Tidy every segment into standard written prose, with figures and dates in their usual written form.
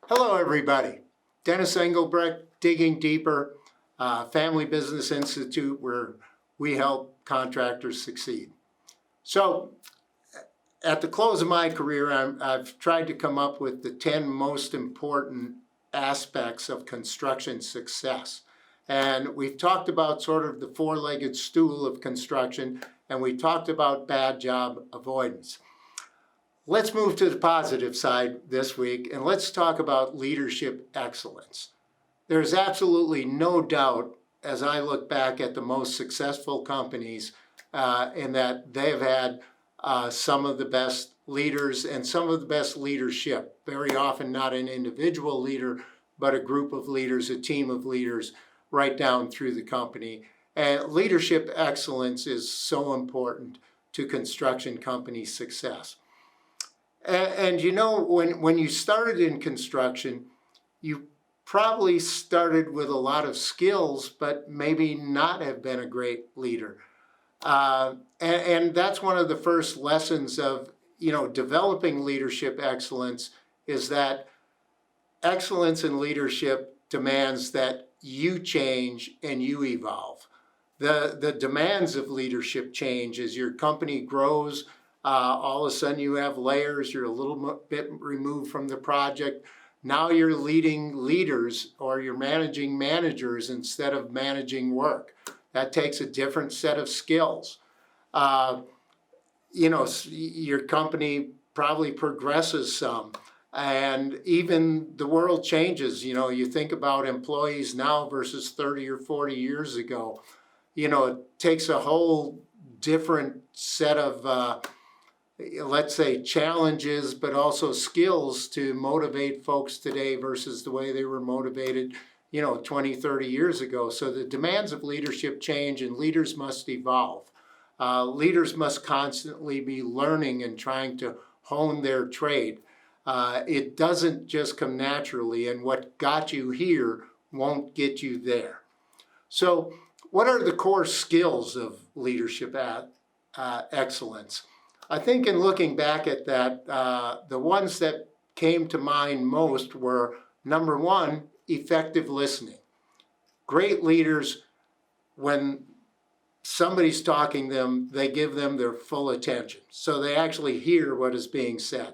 Hello, everybody. Dennis Engelbrecht, Digging Deeper, Family Business Institute, where we help contractors succeed. So, at the close of my career, I've tried to come up with the 10 most important aspects of construction success. And we've talked about sort of the four-legged stool of construction, and we talked about bad job avoidance. Let's move to the positive side this week, and let's talk about leadership excellence. There's absolutely no doubt, as I look back at the most successful companies, in that they've had some of the best leaders and some of the best leadership. Very often not an individual leader, but a group of leaders, a team of leaders, right down through the company. And leadership excellence is so important to construction company success. And you know, when you started in construction, you probably started with a lot of skills, but maybe not have been a great leader. And that's one of the first lessons of, developing leadership excellence, is that excellence in leadership demands that you change and you evolve. The demands of leadership change as your company grows. All of a sudden you have layers, you're a little bit removed from the project. Now you're leading leaders, or you're managing managers instead of managing work. That takes a different set of skills. Your company probably progresses some, and even the world changes. You think about employees now versus 30 or 40 years ago. It takes a whole different set of let's say challenges, but also skills to motivate folks today versus the way they were motivated, 20, 30 years ago. So the demands of leadership change, and leaders must evolve. Leaders must constantly be learning and trying to hone their trade. It doesn't just come naturally, and what got you here won't get you there. So what are the core skills of leadership excellence? I think in looking back at that, the ones that came to mind most were, number one, effective listening. Great leaders, when somebody's talking to them, they give them their full attention. So they actually hear what is being said.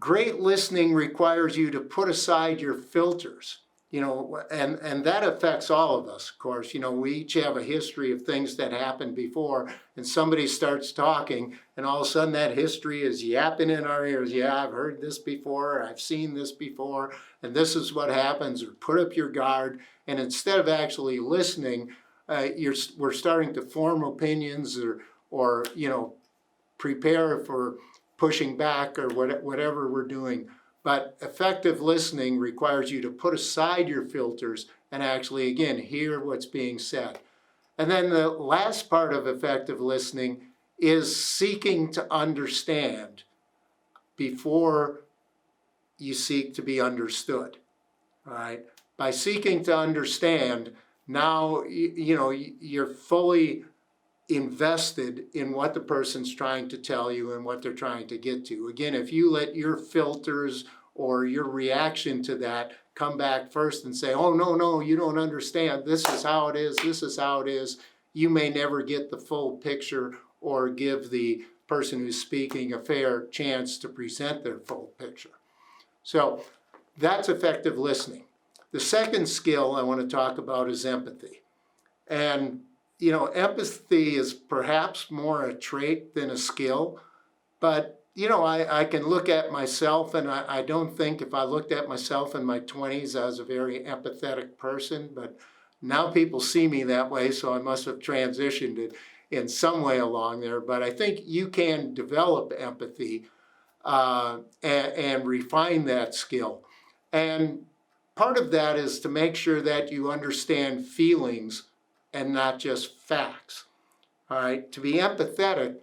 Great listening requires you to put aside your filters. And that affects all of us, of course. We each have a history of things that happened before, and somebody starts talking, and all of a sudden that history is yapping in our ears. Yeah, I've heard this before, or I've seen this before, and this is what happens, or put up your guard. And instead of actually listening, we're starting to form opinions or prepare for pushing back or whatever we're doing. But effective listening requires you to put aside your filters and actually, again, hear what's being said. And then the last part of effective listening is seeking to understand before you seek to be understood. All right? By seeking to understand, now you're fully invested in what the person's trying to tell you and what they're trying to get to. Again, if you let your filters or your reaction to that come back first and say, oh, no, you don't understand, this is how it is, you may never get the full picture or give the person who's speaking a fair chance to present their full picture. So that's effective listening. The second skill I want to talk about is empathy. And empathy is perhaps more a trait than a skill, but I can look at myself, and I don't think if I looked at myself in my 20s, I was a very empathetic person, but now people see me that way, so I must have transitioned it in some way along there. But I think you can develop empathy and refine that skill. And part of that is to make sure that you understand feelings and not just facts. All right, to be empathetic,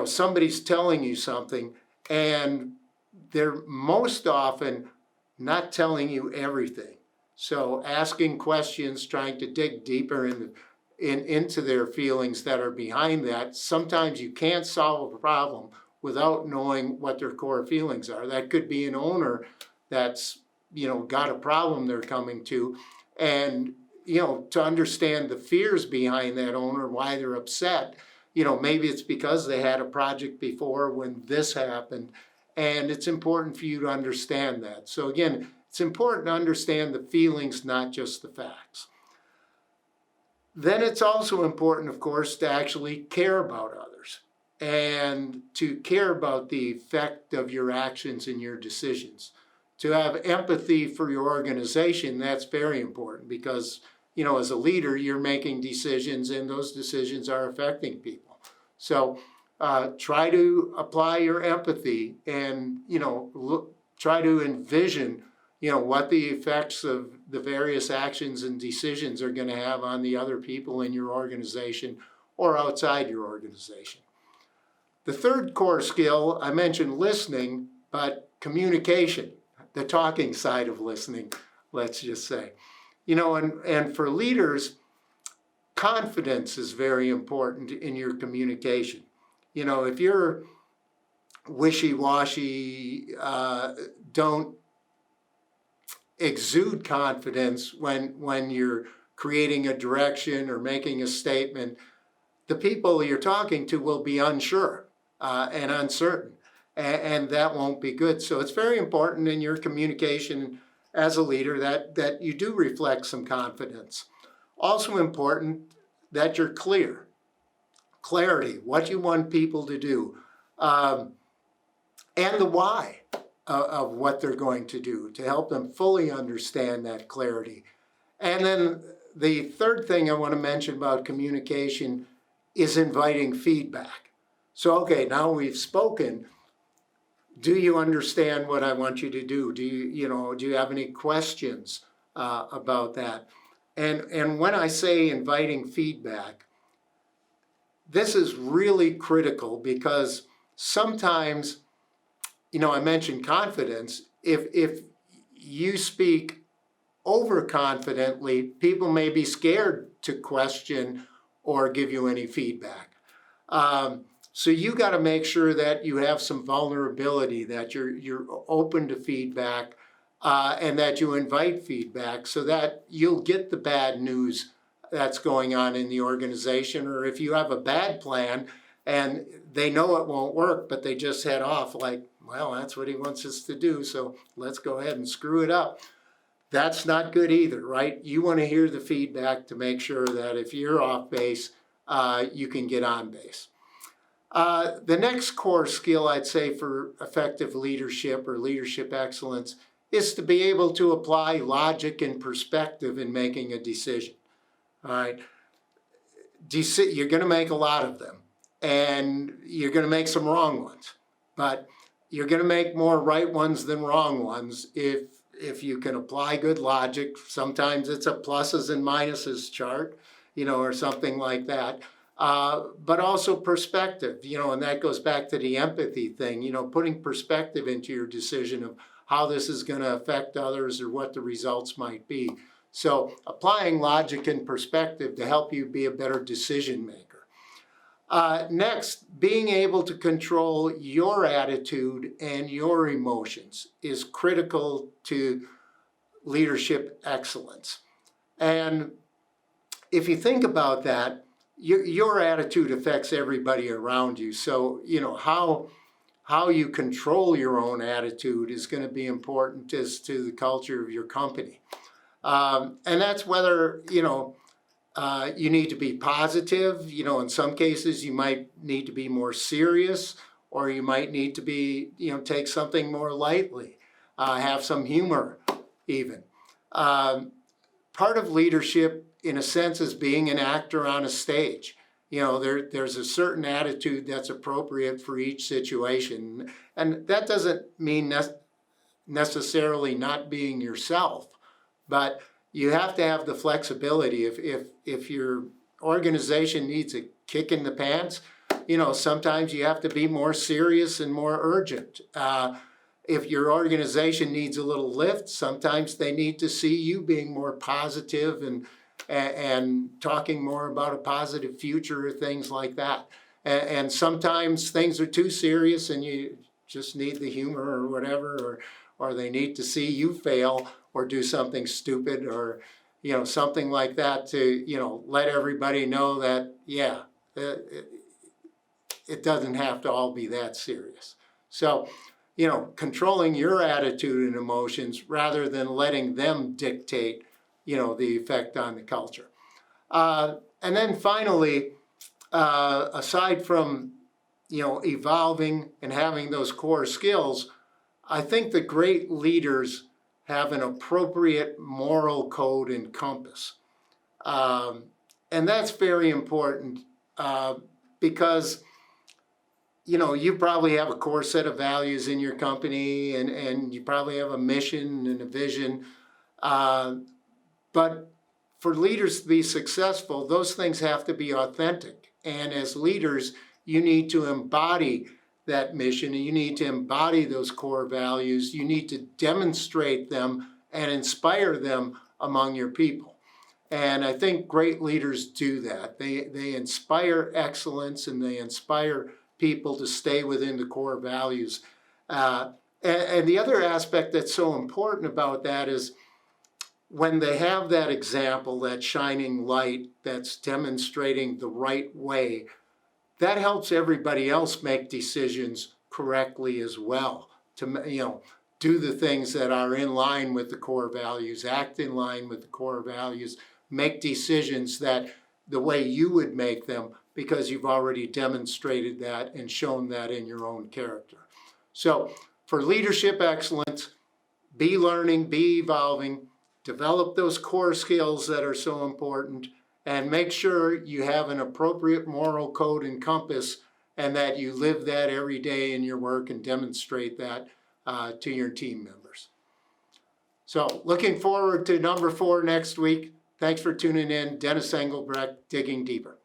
somebody's telling you something, and they're most often not telling you everything. So asking questions, trying to dig deeper into their feelings that are behind that. Sometimes you can't solve a problem without knowing what their core feelings are. That could be an owner that's, got a problem they're coming to, and, to understand the fears behind that owner, why they're upset. Maybe it's because they had a project before when this happened, and it's important for you to understand that. So again, it's important to understand the feelings, not just the facts. Then it's also important, of course, to actually care about others and to care about the effect of your actions and your decisions. To have empathy for your organization, that's very important because, as a leader, you're making decisions and those decisions are affecting people. So try to apply your empathy and, try to envision, what the effects of the various actions and decisions are going to have on the other people in your organization or outside your organization. The third core skill, I mentioned listening, but communication, the talking side of listening, let's just say. And for leaders, confidence is very important in your communication. If you're wishy-washy, don't exude confidence when you're creating a direction or making a statement, the people you're talking to will be unsure and uncertain, and that won't be good. So it's very important in your communication as a leader that you do reflect some confidence. Also important that you're clear. Clarity, what you want people to do, and the why of what they're going to do to help them fully understand that clarity. And then the third thing I want to mention about communication is inviting feedback. So, okay, now we've spoken. Do you understand what I want you to do? Do you have any questions about that? And when I say inviting feedback, this is really critical because sometimes, I mentioned confidence. If you speak overconfidently, people may be scared to question or give you any feedback. So you got to make sure that you have some vulnerability, that you're open to feedback, and that you invite feedback so that you'll get the bad news that's going on in the organization. Or if you have a bad plan and they know it won't work, but they just head off like, well, that's what he wants us to do, so let's go ahead and screw it up. That's not good either, right? You want to hear the feedback to make sure that if you're off base, you can get on base. The next core skill I'd say for effective leadership or leadership excellence is to be able to apply logic and perspective in making a decision. All right, you're going to make a lot of them, and you're going to make some wrong ones, but you're going to make more right ones than wrong ones if you can apply good logic. Sometimes it's a pluses and minuses chart, or something like that. But also perspective, and that goes back to the empathy thing, putting perspective into your decision of how this is going to affect others or what the results might be. So applying logic and perspective to help you be a better decision maker. Next, being able to control your attitude and your emotions is critical to leadership excellence. And if you think about that, your attitude affects everybody around you. So, how you control your own attitude is going to be important as to the culture of your company. And that's whether, you need to be positive. In some cases, you might need to be more serious, or you might need to be, take something more lightly, have some humor even. Part of leadership, in a sense, is being an actor on a stage. There's a certain attitude that's appropriate for each situation. And that doesn't mean necessarily not being yourself, but you have to have the flexibility. If your organization needs a kick in the pants, sometimes you have to be more serious and more urgent. If your organization needs a little lift, sometimes they need to see you being more positive and talking more about a positive future or things like that. And sometimes things are too serious and you just need the humor or whatever, or they need to see you fail or do something stupid or, something like that to, let everybody know that, yeah, it doesn't have to all be that serious. So, controlling your attitude and emotions rather than letting them dictate, the effect on the culture. And then finally, aside from, evolving and having those core skills, I think the great leaders have an appropriate moral code and compass. And that's very important because, you probably have a core set of values in your company and you probably have a mission and a vision. But for leaders to be successful, those things have to be authentic. And as leaders, you need to embody that mission and you need to embody those core values. You need to demonstrate them and inspire them among your people. And I think great leaders do that. They inspire excellence and they inspire people to stay within the core values. And the other aspect that's so important about that is when they have that example, that shining light that's demonstrating the right way, that helps everybody else make decisions correctly as well, to do the things that are in line with the core values, act in line with the core values, make decisions that the way you would make them because you've already demonstrated that and shown that in your own character. So for leadership excellence, be learning, be evolving, develop those core skills that are so important, and make sure you have an appropriate moral code and compass and that you live that every day in your work and demonstrate that to your team members. So looking forward to number 4 next week. Thanks for tuning in. Dennis Engelbrecht, Digging Deeper.